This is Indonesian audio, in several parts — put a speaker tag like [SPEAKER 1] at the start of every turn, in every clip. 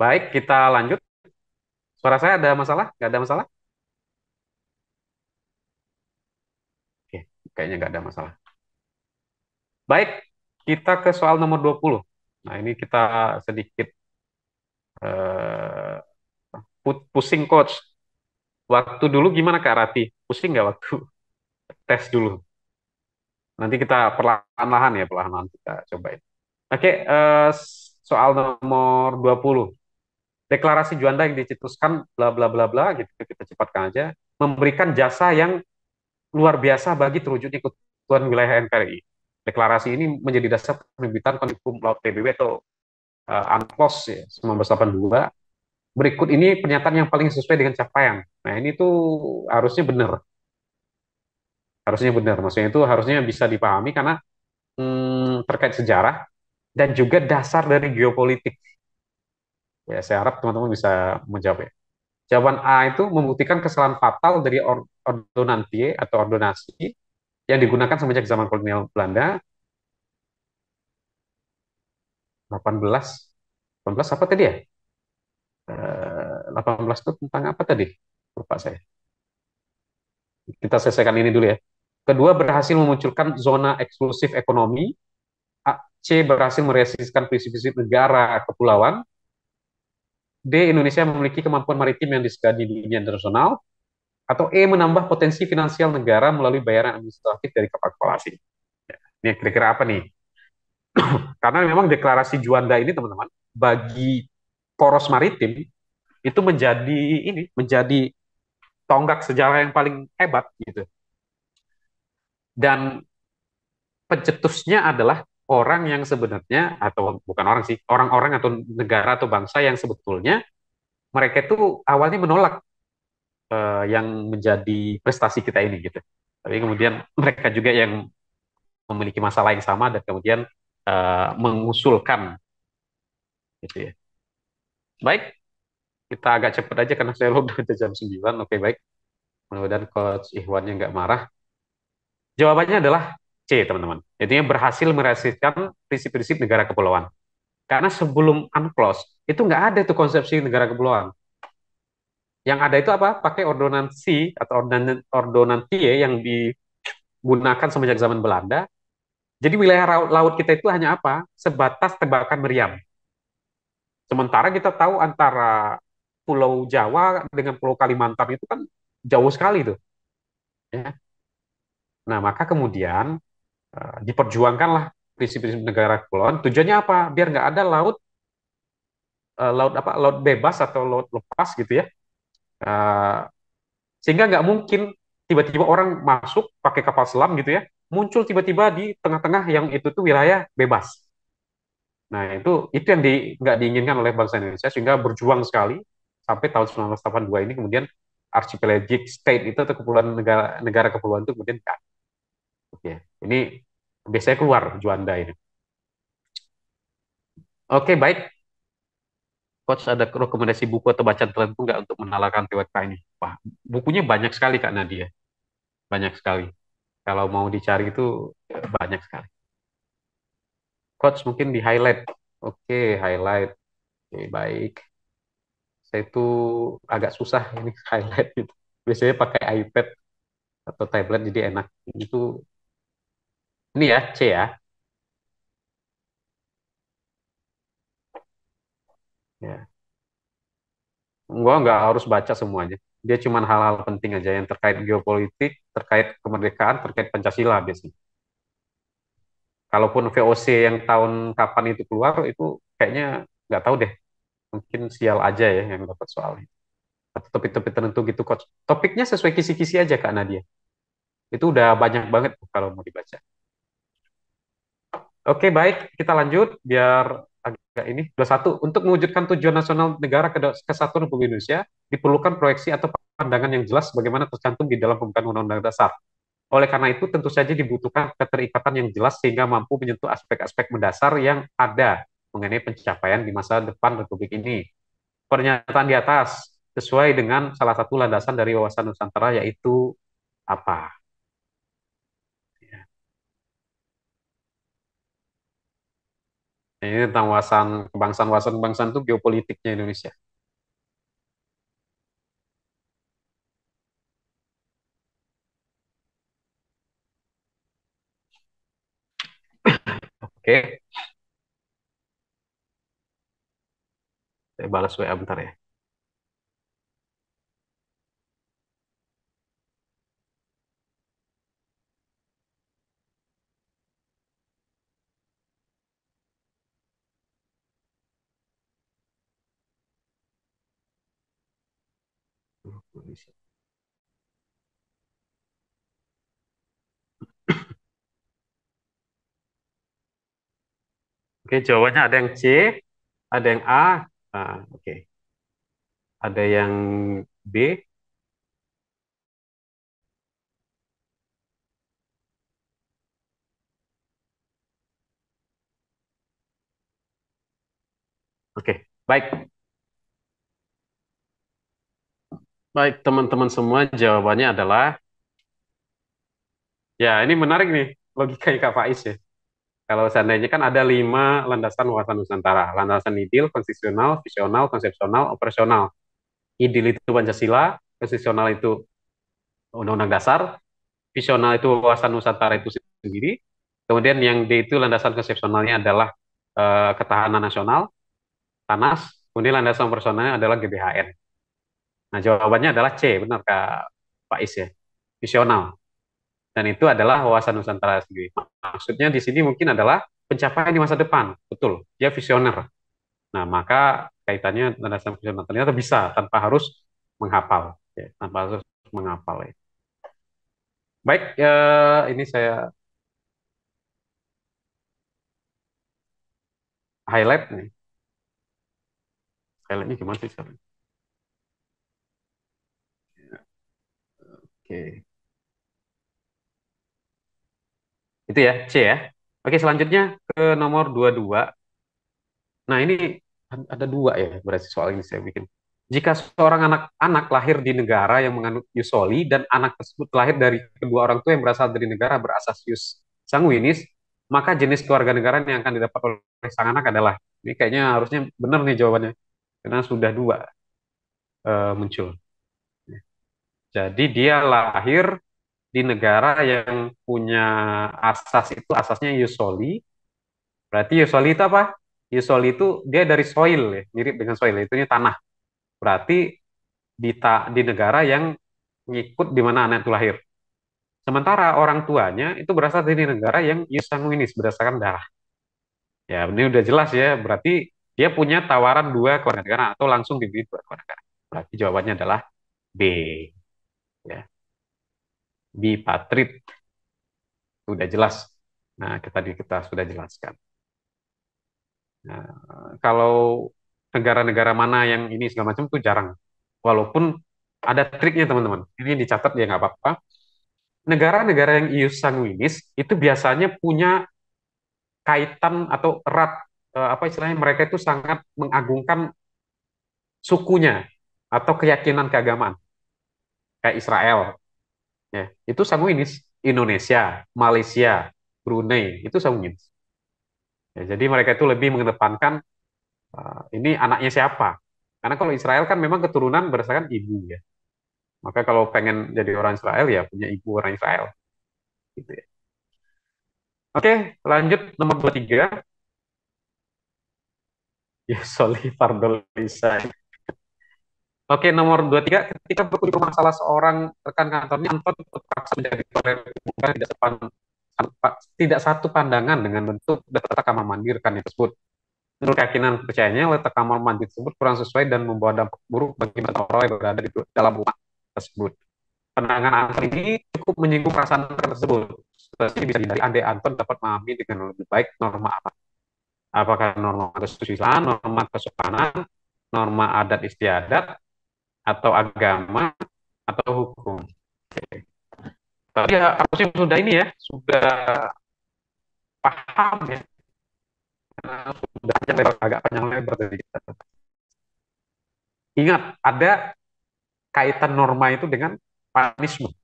[SPEAKER 1] Baik, kita lanjut. Suara saya ada masalah? Nggak ada masalah? Oke, kayaknya nggak ada masalah. Baik, kita ke soal nomor 20. Nah, ini kita sedikit eh, pusing, Coach. Waktu dulu gimana Kak Rati? Pusing nggak waktu tes dulu? Nanti kita perlahan-lahan ya, perlahan-lahan kita cobain. Oke, soal nomor 20. Deklarasi Juanda yang dicetuskan bla bla bla bla gitu, kita cepatkan aja. Memberikan jasa yang luar biasa bagi terwujudnya keutuhan wilayah NKRI. Deklarasi ini menjadi dasar penerbitan Konvensi Laut PBB atau UNCLOS ya, 1982. Berikut ini pernyataan yang paling sesuai dengan capaian. Nah, ini tuh harusnya benar. Harusnya benar. Maksudnya itu harusnya bisa dipahami karena terkait sejarah dan juga dasar dari geopolitik. Ya, saya harap teman-teman bisa menjawab ya. Jawaban A itu membuktikan kesalahan fatal dari ordonantie atau ordonasi yang digunakan semenjak zaman kolonial Belanda 18 18 apa tadi ya? 18 itu tentang apa tadi? Lupa saya. Kita selesaikan ini dulu ya. Kedua, berhasil memunculkan zona eksklusif ekonomi. A, C, berhasil merealisasikan prinsip-prinsip negara kepulauan. D, Indonesia memiliki kemampuan maritim yang disegani di dunia internasional. Atau E, menambah potensi finansial negara melalui bayaran administratif dari kapal-kapal asing. Ini kira-kira apa nih? Karena memang deklarasi Juanda ini teman-teman, bagi poros maritim itu menjadi tonggak sejarah yang paling hebat gitu. Dan pencetusnya adalah orang yang sebenarnya atau bukan orang sih, orang-orang atau negara atau bangsa yang sebetulnya mereka itu awalnya menolak yang menjadi prestasi kita ini gitu. Tapi kemudian mereka juga yang memiliki masalah yang sama dan kemudian mengusulkan gitu ya. Baik, kita agak cepat aja karena saya udah jam 9. Oke, baik. Mudah-mudahan Coach Ikhwannya nggak marah. Jawabannya adalah C, teman-teman. Intinya berhasil merealisasikan prinsip-prinsip negara kepulauan. Karena sebelum UNCLOS, itu nggak ada tuh konsepsi negara kepulauan. Yang ada itu apa? Pakai ordonansi atau ordonantie yang digunakan semenjak zaman Belanda. Jadi wilayah laut kita itu hanya apa? Sebatas tebakan meriam. Sementara kita tahu antara Pulau Jawa dengan Pulau Kalimantan itu kan jauh sekali tuh. Ya. Nah, maka kemudian diperjuangkanlah prinsip-prinsip negara kepulauan. Tujuannya apa? Biar nggak ada laut bebas atau laut lepas gitu ya. Uh, Sehingga nggak mungkin tiba-tiba orang masuk pakai kapal selam gitu ya, muncul tiba-tiba di tengah-tengah yang itu tuh wilayah bebas. Nah, itu yang nggak diinginkan oleh bangsa Indonesia sehingga berjuang sekali sampai tahun 1982 ini kemudian archipelagic state itu atau kepulauan negara negara kepulauan itu kemudian kan. Oke, ini biasanya keluar Juanda ini. Oke, baik. Coach ada rekomendasi buku atau bacaan tertentu nggak untuk menalarkan TWK ini? Wah, bukunya banyak sekali Kak Nadia, banyak sekali. Kalau mau dicari itu banyak sekali. Coach mungkin di highlight. Oke, highlight. Oke, baik. Saya itu agak susah ini highlight gitu. Biasanya pakai iPad atau tablet jadi enak. Itu ini ya, C ya. Ya. Nggak harus baca semuanya. Dia cuma hal-hal penting aja yang terkait geopolitik, terkait kemerdekaan, terkait Pancasila biasanya. Kalaupun VOC yang tahun kapan itu keluar, itu kayaknya nggak tahu deh. Mungkin sial aja ya yang dapat soalnya. Atau topik-topik tertentu gitu, Coach. Topiknya sesuai kisi-kisi aja, Kak Nadia. Itu udah banyak banget kalau mau dibaca. Oke, baik. Kita lanjut biar agak ini. 21. Untuk mewujudkan tujuan nasional negara kesatuan Republik Indonesia, diperlukan proyeksi atau pandangan yang jelas bagaimana tercantum di dalam pembukaan Undang-Undang Dasar. Oleh karena itu, tentu saja dibutuhkan keterikatan yang jelas sehingga mampu menyentuh aspek-aspek mendasar yang ada mengenai pencapaian di masa depan Republik ini. Pernyataan di atas sesuai dengan salah satu landasan dari wawasan Nusantara yaitu apa? Ya. Ini tentang wawasan kebangsaan itu geopolitiknya Indonesia. Oke, saya balas WA bentar ya. Oke, jawabannya ada yang C, ada yang A, oke, ada yang B. Oke, baik, baik teman-teman semua, jawabannya adalah ya ini menarik nih logika Kak Faiz ya. Kalau seandainya kan ada 5 landasan wawasan Nusantara, landasan ideal, konstitusional, visional, konsepsional, operasional. Ideal itu Pancasila, konstitusional itu Undang-Undang Dasar, visional itu wawasan Nusantara itu sendiri. Kemudian yang D itu landasan konsepsionalnya adalah ketahanan nasional, TANAS. Kemudian landasan operasionalnya adalah GBHN. Nah, jawabannya adalah C, benar Kak Faiz ya. Visional. Dan itu adalah wawasan Nusantara sendiri. Maksudnya di sini mungkin adalah pencapaian di masa depan. Betul, dia visioner. Nah, maka kaitannya landasan visioner ternyata bisa tanpa harus menghafal. Ya, tanpa harus menghafal ya. Baik, ini saya highlight nih. Highlightnya gimana sih sekarang? Oke, itu ya, C ya. Oke, selanjutnya ke nomor 22. Nah, ini ada dua ya, berarti soal ini saya bikin. Jika seorang anak-anak lahir di negara yang menganut ius soli dan anak tersebut lahir dari kedua orang tua yang berasal dari negara berasas ius sanguinis, maka jenis keluarga negara yang akan didapat oleh sang anak adalah, ini kayaknya harusnya benar nih jawabannya, karena sudah dua muncul. Jadi dia lahir di negara yang punya asas itu asasnya ius soli. Berarti ius soli itu apa? Ius soli itu dia dari soil ya, mirip dengan soil, itu tanah. Berarti di negara yang ngikut di mana anak itu lahir. Sementara orang tuanya itu berasal dari negara yang ius sanguinis berdasarkan darah. Ya, ini udah jelas ya. Berarti dia punya tawaran dua kewarganegaraan atau langsung diberi dua kewarganegaraan. Berarti jawabannya adalah B. Ya, bipatrit udah jelas. Nah, kita sudah jelaskan. Nah, kalau negara-negara mana yang ini segala macam itu jarang. Walaupun ada triknya teman-teman. Ini dicatat ya nggak apa-apa. Negara-negara yang ius sanguinis itu biasanya punya kaitan atau erat, apa istilahnya, mereka itu sangat mengagungkan sukunya atau keyakinan keagamaan kayak Israel ya. Itu sanguinis. Indonesia, Malaysia, Brunei itu sanguinis. Ya, jadi mereka itu lebih mengedepankan ini anaknya siapa. Karena kalau Israel kan memang keturunan berdasarkan ibu ya. Maka kalau pengen jadi orang Israel ya punya ibu orang Israel gitu ya. Oke, lanjut nomor 23. Ya, Soli Fardol Lisa. Oke, nomor 23, ketika berkunjung rumah salah seorang rekan kantornya, Anton terpaksa menjadi toleran tidak tidak satu pandangan dengan bentuk dan letak kamar mandi rekannya tersebut. Menurut keyakinan percayanya, letak kamar mandi tersebut kurang sesuai dan membawa dampak buruk bagi orang yang berada di dalam rumah tersebut. Pandangan Anton ini cukup menyinggung perasaan tersebut. Seperti bisa dihindari andai Anton dapat memahami dengan lebih baik norma apa. Apakah norma kesusilaan, norma kesopanan, norma adat istiadat, atau agama, atau hukum. Tapi ya aku sih sudah ini ya, sudah paham ya, karena sudah agak panjang lebar dari kita. Ingat, ada kaitan norma itu dengan punishment.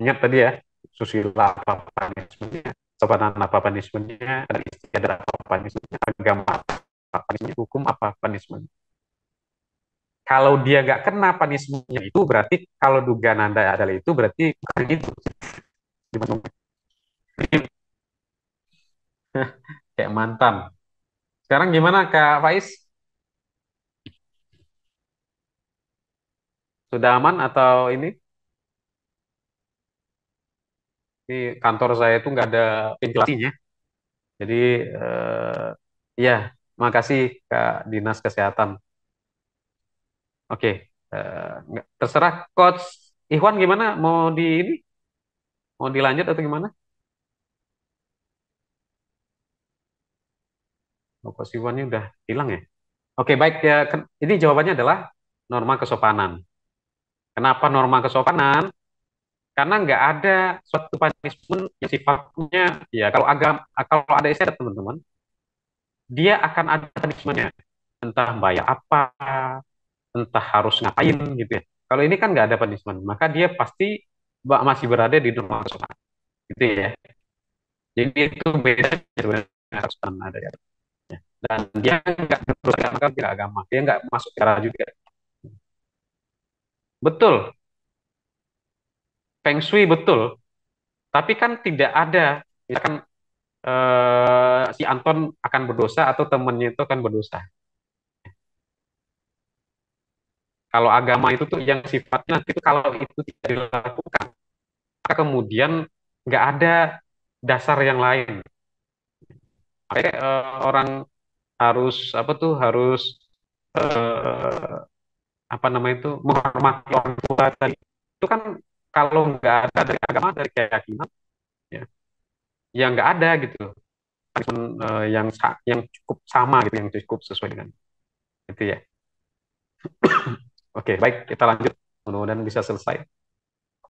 [SPEAKER 1] Ingat tadi ya, susila apa punishment. kesopanan apa punishmentnya, dan istiadat apa punishmentnya, agama apa punishmentnya, hukum apa punishment. Kalau dia nggak kena punishmentnya itu berarti kalau dugaan Anda adalah itu berarti bukan itu. Kayak mantan. Sekarang gimana Kak Faiz? Sudah aman atau ini? Di kantor saya itu nggak ada ventilasinya. Jadi ya, makasih Kak Dinas Kesehatan. Oke, terserah Coach Ikhwan gimana? Mau di ini? Mau dilanjut atau gimana? Oh, Coach Ikhwannya udah hilang ya? Oke, baik ya. Ini jawabannya adalah norma kesopanan. Kenapa norma kesopanan? Karena nggak ada suatu punishment yang sifatnya ya kalau ada istiadat teman-teman, dia akan ada punishmentnya. Entah bayar apa, entah harus ngapain gitu ya. Kalau ini kan nggak ada punishment, maka dia pasti masih berada di norma kesopanan. Gitu ya. Jadi itu beda dengan kesopanan ada ya. Dan dia nggak berusaha tidak agama, dia nggak masuk cara juga. Betul, Feng Shui betul. Tapi kan tidak ada, misalkan si Anton akan berdosa atau temannya itu akan berdosa. Kalau agama itu tuh yang sifatnya nanti itu kalau itu tidak dilakukan, maka kemudian nggak ada dasar yang lain. Makanya orang harus apa tuh harus eh, apa namanya itu menghormati orang tua tadi. Itu kan kalau nggak ada dari agama dari keyakinan, ya, ya nggak ada gitu. Yang cukup sama gitu, yang cukup sesuai dengan itu ya. Oke, baik kita lanjut. Mudah-mudahan bisa selesai.